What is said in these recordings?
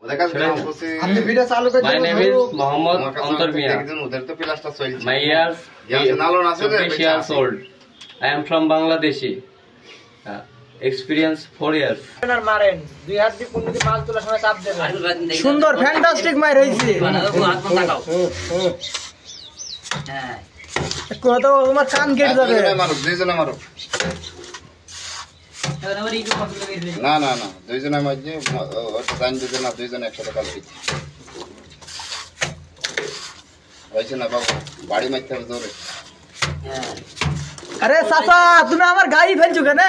My name is Mohammad Antar Mia. My years is 24 years old. I am from Bangladeshi. Experience 4 years. সুন্দর fantastic মার হইছে কত তোমার কান কেটে যাবে না না না দুইজনের মধ্যে জান দুজন না দুইজন একসাথে কাল পিছি হয়েছে না বাবু বাড়ি মারতে হবে জোরে আরে চাচা তুমি আমার গাড়ি ফেলছো কেন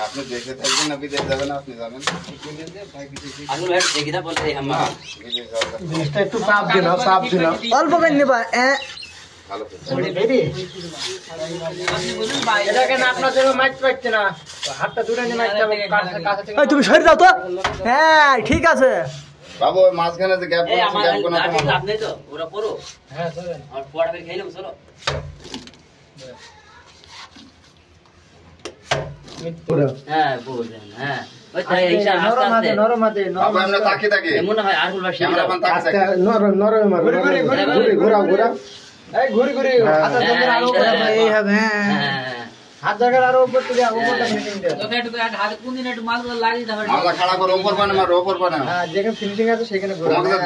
আপনি দেখে থাকবেন না বিদেশ যাবেন আপনি যাবেন একটু চাপ দিন অল্প কেন নেবা তুমি সরে যাও তো হ্যাঁ ঠিক আছে বাবু মাঝখানে যে গ্যাপ আছে গ্যাপ কোন আপনি তো ওরা পড়ো হ্যাঁ চলেন আর পড়া ফের খাইলাম চলো হ্যাঁ বুঝলেন হ্যাঁ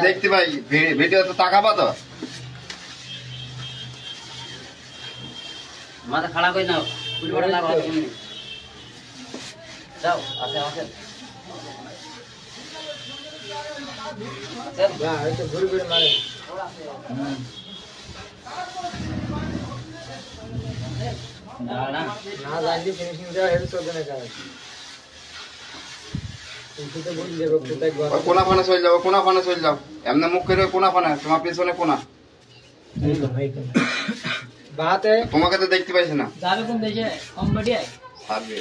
দেখতে পাই ভিডিও তো তাকাবা তো মাথা খাড়া করে নাও যাও আসে আসে ঘুরে ঘুরে মারে না জানলে ফিনিশিং দেওয়া হেল্প করবে না কাজ কোনা ফানে চলে যাও কোনা ফানে চলে যাও এমনি মুখ করে কোনা ফানে তোমার পিছনে কোনা তোমাকে তো দেখতে পাইছি না যাবে কোন দেশে কম্বোডিয়ায় সার্ভে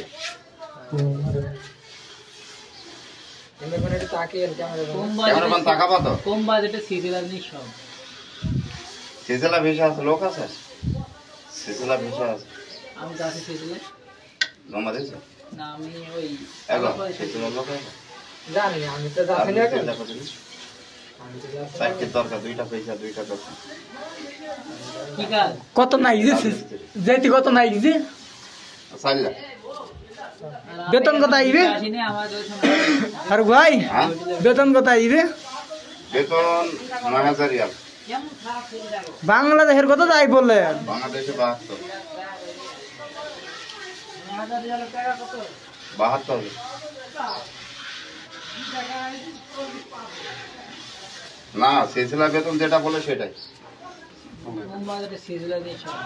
ক্যামেরাম্যান তাকাবা তো কম বাজেটে সিরিয়াল নি সব সিজলা ভিসা আছে লোক আছে সিজলা ভিসা আছে আমি যাচ্ছি সিরিয়ালে জমা দিয়েছো না আমি ওই সিজলা লোক জানি আমি তো যাচ্ছি না এখন সাইকেল দরকার দুইটা পয়সা দুইটা দরকার কি কাজ কত নাই যেতে কত নাই যে সাইলা বেতন কত আইবে আসিনি আমাদের আর ভাই বেতন কত আইবে বেতন ৯০০০ রিয়াল বাংলাদেশের কত যাই বললে বাংলাদেশে ৭২ ৭২ না সিলসিলা বেতন যেটা বলে সেটাই কম বাজেটে সিরিয়াল নি সব